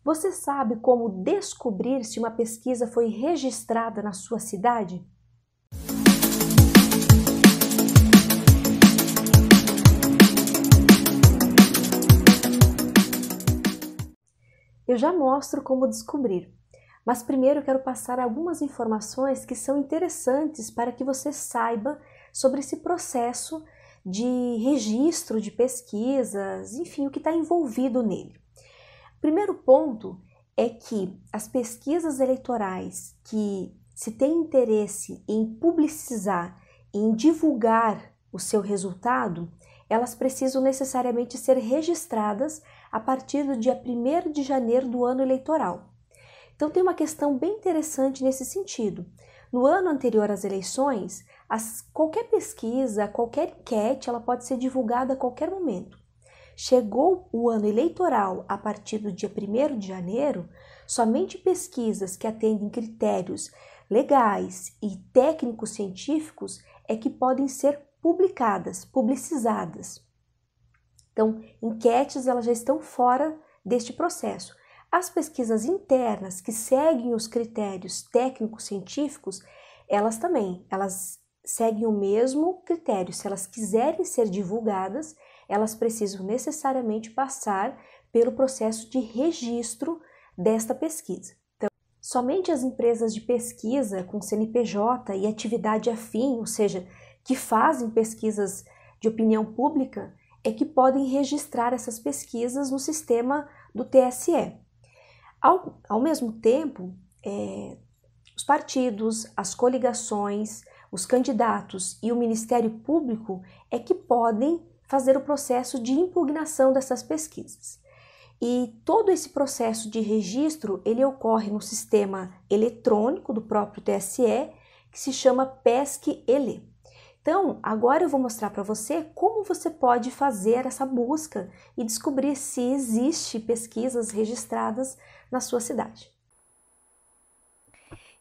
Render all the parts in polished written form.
Você sabe como descobrir se uma pesquisa foi registrada na sua cidade? Eu já mostro como descobrir, mas primeiro eu quero passar algumas informações que são interessantes para que você saiba sobre esse processo de registro de pesquisas, enfim, o que está envolvido nele. O primeiro ponto é que as pesquisas eleitorais que se tem interesse em publicizar, em divulgar o seu resultado, elas precisam necessariamente ser registradas a partir do dia 1º de janeiro do ano eleitoral. Então tem uma questão bem interessante nesse sentido. No ano anterior às eleições, qualquer pesquisa, qualquer enquete, ela pode ser divulgada a qualquer momento. Chegou o ano eleitoral a partir do dia 1º de janeiro, somente pesquisas que atendem critérios legais e técnicos científicos é que podem ser publicadas, publicizadas. Então, enquetes elas já estão fora deste processo. As pesquisas internas que seguem os critérios técnicos científicos, elas também, elas seguem o mesmo critério. Se elas quiserem ser divulgadas, elas precisam necessariamente passar pelo processo de registro desta pesquisa. Então, somente as empresas de pesquisa com CNPJ e atividade afim, ou seja, que fazem pesquisas de opinião pública, é que podem registrar essas pesquisas no sistema do TSE. Ao mesmo tempo, os partidos, as coligações, os candidatos e o Ministério Público é que podem fazer o processo de impugnação dessas pesquisas. E todo esse processo de registro, ele ocorre no sistema eletrônico do próprio TSE, que se chama PESC-ELE. Então, agora eu vou mostrar para você como você pode fazer essa busca e descobrir se existe pesquisas registradas na sua cidade.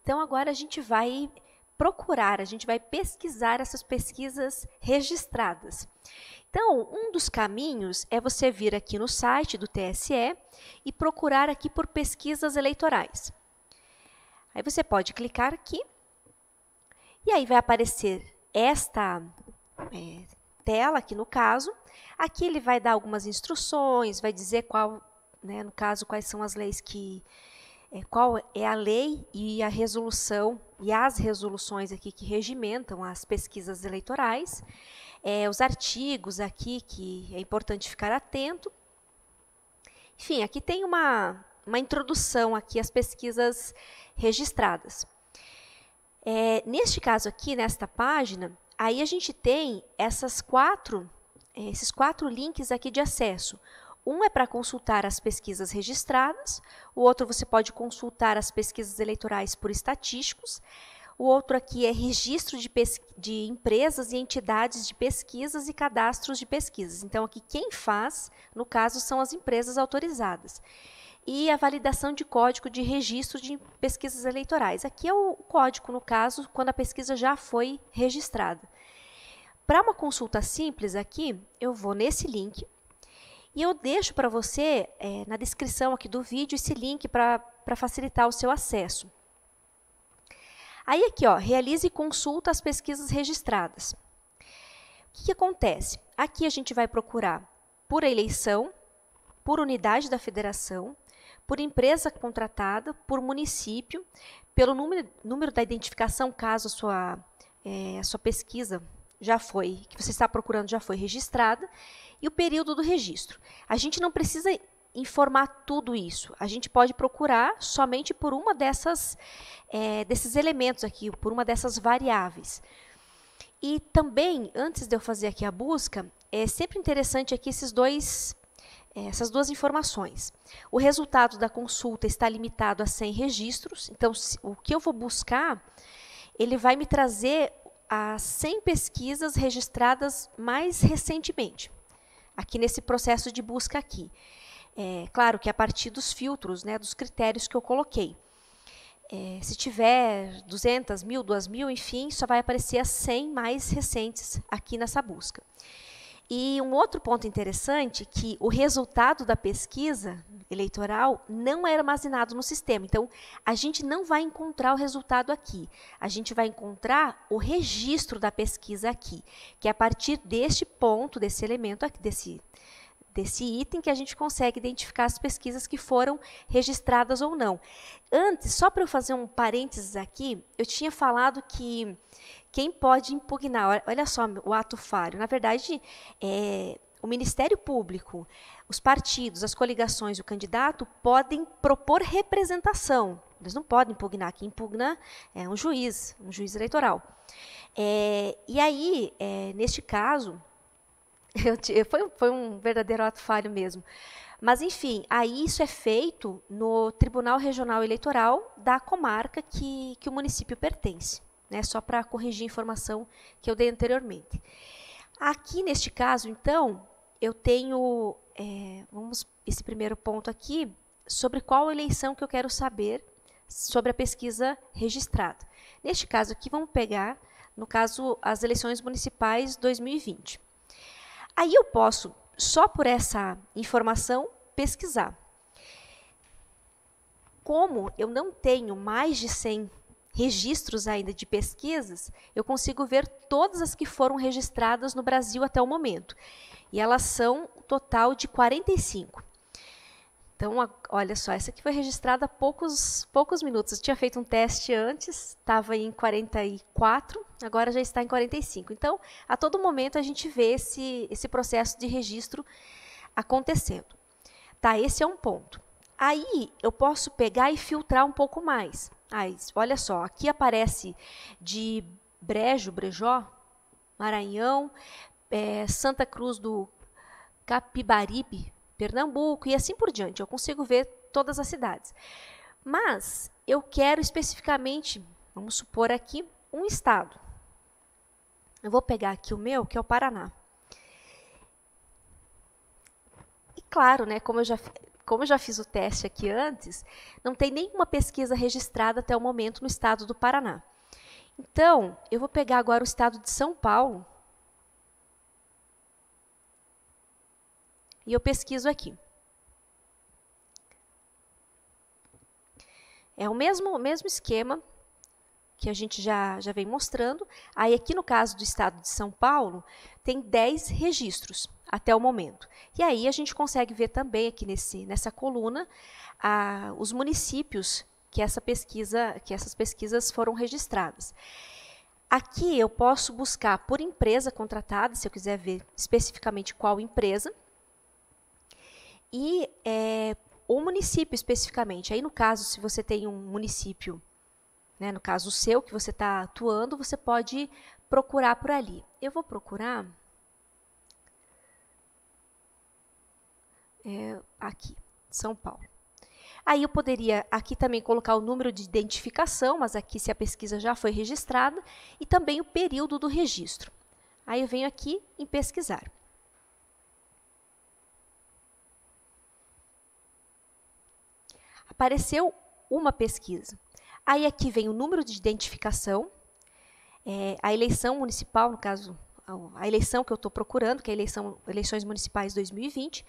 Então, agora a gente vai procurar, a gente vai pesquisar essas pesquisas registradas. Então, um dos caminhos é você vir aqui no site do TSE e procurar aqui por pesquisas eleitorais. Aí você pode clicar aqui e aí vai aparecer esta tela aqui no caso. Aqui ele vai dar algumas instruções, vai dizer no caso, quais são as leis qual é a lei e a resolução e as resoluções aqui que regimentam as pesquisas eleitorais, os artigos aqui que é importante ficar atento. Enfim, aqui tem uma introdução aqui às pesquisas registradas. Neste caso aqui, nesta página, aí a gente tem esses quatro links aqui de acesso. Um é para consultar as pesquisas registradas, o outro você pode consultar as pesquisas eleitorais por estatísticos, o outro aqui é registro de empresas e entidades de pesquisas e cadastros de pesquisas. Então, aqui quem faz, no caso, são as empresas autorizadas. E a validação de código de registro de pesquisas eleitorais. Aqui é o código, no caso, quando a pesquisa já foi registrada. Para uma consulta simples aqui, eu vou nesse link e eu deixo para você, na descrição aqui do vídeo, esse link para facilitar o seu acesso. Aí aqui, realize consulta às pesquisas registradas. O que acontece? Aqui a gente vai procurar por eleição, por unidade da federação, por empresa contratada, por município, pelo número da identificação, caso a sua pesquisa que você está procurando já foi registrada, e o período do registro. A gente não precisa informar tudo isso. A gente pode procurar somente por uma desses elementos aqui, por uma dessas variáveis. E também, antes de eu fazer aqui a busca, é sempre interessante aqui essas duas informações. O resultado da consulta está limitado a 100 registros, então o que eu vou buscar, ele vai me trazer as 100 pesquisas registradas mais recentemente, aqui nesse processo de busca aqui. Claro que a partir dos filtros, dos critérios que eu coloquei. Se tiver 200, 1.000, 2.000, enfim, só vai aparecer as 100 mais recentes aqui nessa busca. E um outro ponto interessante é que o resultado da pesquisa eleitoral não é armazenado no sistema. Então, a gente não vai encontrar o resultado aqui. A gente vai encontrar o registro da pesquisa aqui, que é a partir deste ponto, desse elemento aqui, desse item que a gente consegue identificar as pesquisas que foram registradas ou não. Antes, só para eu fazer um parênteses aqui, eu tinha falado que quem pode impugnar, olha só o ato falho, na verdade, o Ministério Público, os partidos, as coligações e o candidato podem propor representação, eles não podem impugnar, quem impugna é um juiz eleitoral. E aí, neste caso, foi um verdadeiro ato falho mesmo. Mas, enfim, aí isso é feito no Tribunal Regional Eleitoral da comarca que o município pertence, né? Só para corrigir a informação que eu dei anteriormente. Aqui, neste caso, então, eu tenho, esse primeiro ponto aqui, sobre qual eleição que eu quero saber sobre a pesquisa registrada. Neste caso aqui, vamos pegar, no caso, as eleições municipais 2020. Aí eu posso, só por essa informação, pesquisar. Como eu não tenho mais de 100 registros ainda de pesquisas, eu consigo ver todas as que foram registradas no Brasil até o momento. E elas são um total de 45. Então, olha só, essa aqui foi registrada há poucos minutos. Eu tinha feito um teste antes, estava em 44, agora já está em 45. Então, a todo momento a gente vê esse processo de registro acontecendo. Tá, esse é um ponto. Aí, eu posso pegar e filtrar um pouco mais. Olha só, aqui aparece de Brejó, Maranhão, Santa Cruz do Capibaribe, Pernambuco e assim por diante. Eu consigo ver todas as cidades. Mas eu quero especificamente, vamos supor aqui, um estado. Eu vou pegar aqui o meu, que é o Paraná. E claro, né, como eu já fiz o teste aqui antes, não tem nenhuma pesquisa registrada até o momento no estado do Paraná. Então, eu vou pegar agora o estado de São Paulo e eu pesquiso aqui. É o mesmo esquema que a gente já vem mostrando. Aí aqui no caso do estado de São Paulo, tem 10 registros até o momento. E aí a gente consegue ver também aqui nessa coluna os municípios que essas pesquisas foram registradas. Aqui eu posso buscar por empresa contratada, se eu quiser ver especificamente qual empresa, e o município especificamente. Aí no caso, se você tem um município, né, no caso o seu, que você está atuando, você pode procurar por ali. Eu vou procurar aqui, São Paulo. Aí eu poderia aqui também colocar o número de identificação, mas aqui se a pesquisa já foi registrada, e também o período do registro. Aí eu venho aqui em pesquisar. Apareceu uma pesquisa. Aí aqui vem o número de identificação, a eleição municipal, no caso, a eleição que eu estou procurando, que é a eleições municipais 2020,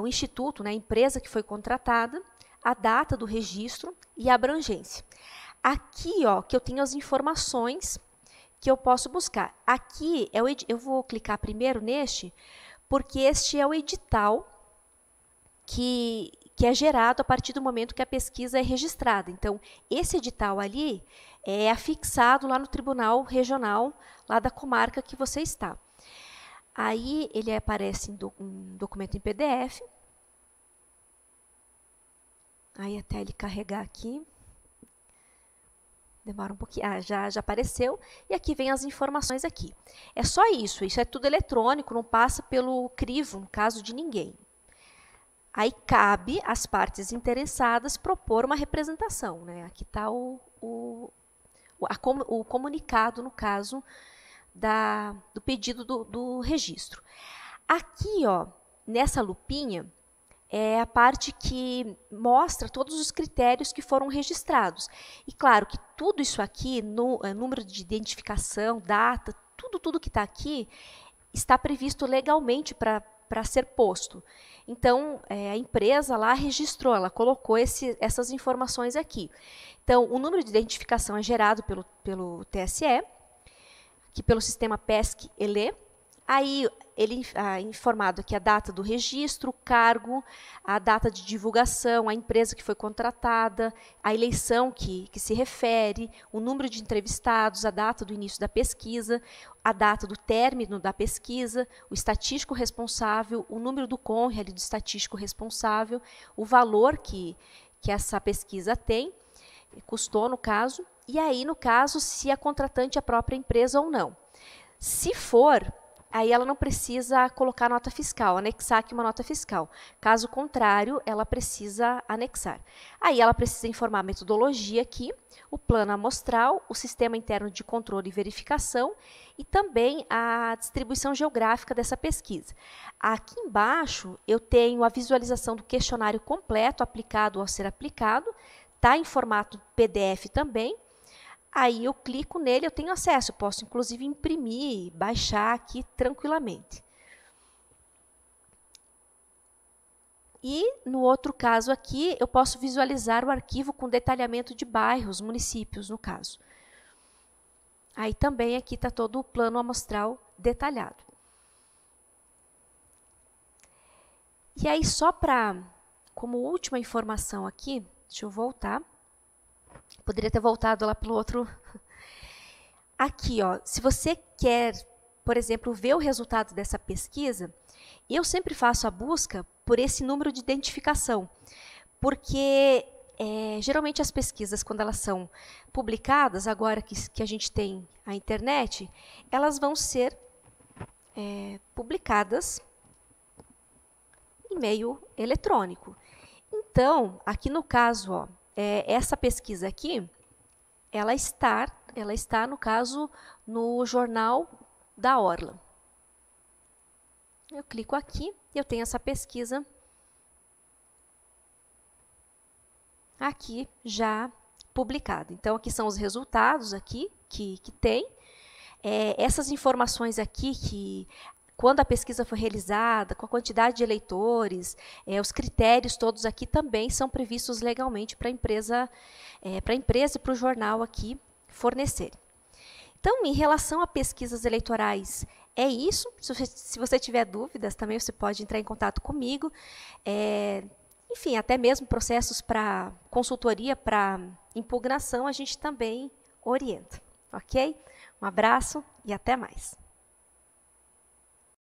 o instituto, né, a empresa que foi contratada, a data do registro e a abrangência. Aqui, ó, que eu tenho as informações que eu posso buscar. Aqui, eu vou clicar primeiro neste, porque este é o edital que é gerado a partir do momento que a pesquisa é registrada. Então, esse edital ali é afixado lá no Tribunal Regional, lá da comarca que você está. Aí, ele aparece em um documento em PDF. Aí, até ele carregar aqui. Demora um pouquinho. Já apareceu. E aqui vem as informações aqui. É só isso. Isso é tudo eletrônico, não passa pelo crivo, no caso de ninguém. Aí cabe às partes interessadas propor uma representação, né? Aqui está o comunicado, no caso, do pedido do registro. Aqui, ó, nessa lupinha, é a parte que mostra todos os critérios que foram registrados. E claro que tudo isso aqui, número de identificação, data, tudo que está aqui, está previsto legalmente para ser posto. Então, a empresa lá registrou, ela colocou essas informações aqui. Então, o número de identificação é gerado pelo TSE, aqui pelo sistema PESC-ELE. Aí, ele é informado aqui a data do registro, o cargo, a data de divulgação, a empresa que foi contratada, a eleição que se refere, o número de entrevistados, a data do início da pesquisa, a data do término da pesquisa, o estatístico responsável, o número do cônjuge do estatístico responsável, o valor que essa pesquisa tem, custou no caso, e aí, no caso, se a contratante é a própria empresa ou não. Se for, aí ela não precisa colocar nota fiscal, anexar aqui uma nota fiscal. Caso contrário, ela precisa anexar. Aí ela precisa informar a metodologia aqui, o plano amostral, o sistema interno de controle e verificação e também a distribuição geográfica dessa pesquisa. Aqui embaixo eu tenho a visualização do questionário completo aplicado ao ser aplicado, está em formato PDF também. Aí eu clico nele, eu tenho acesso, eu posso inclusive imprimir, baixar aqui tranquilamente. E no outro caso aqui, eu posso visualizar o arquivo com detalhamento de bairros, municípios no caso. Aí também aqui está todo o plano amostral detalhado. E aí só como última informação aqui, deixa eu voltar. Poderia ter voltado lá pelo outro. Aqui, ó, se você quer, por exemplo, ver o resultado dessa pesquisa, eu sempre faço a busca por esse número de identificação, porque geralmente as pesquisas, quando elas são publicadas, agora que a gente tem a internet, elas vão ser publicadas em meio eletrônico. Então, aqui no caso, ó, essa pesquisa aqui, ela está, no caso, no Jornal da Orla. Eu clico aqui e eu tenho essa pesquisa aqui já publicada. Então, aqui são os resultados aqui que tem. Essas informações aqui que quando a pesquisa foi realizada, com a quantidade de eleitores, os critérios todos aqui também são previstos legalmente para a empresa e para o jornal aqui fornecerem. Então, em relação a pesquisas eleitorais, é isso. Se você tiver dúvidas, também você pode entrar em contato comigo. Enfim, até mesmo processos para consultoria, para impugnação, a gente também orienta, ok? Um abraço e até mais.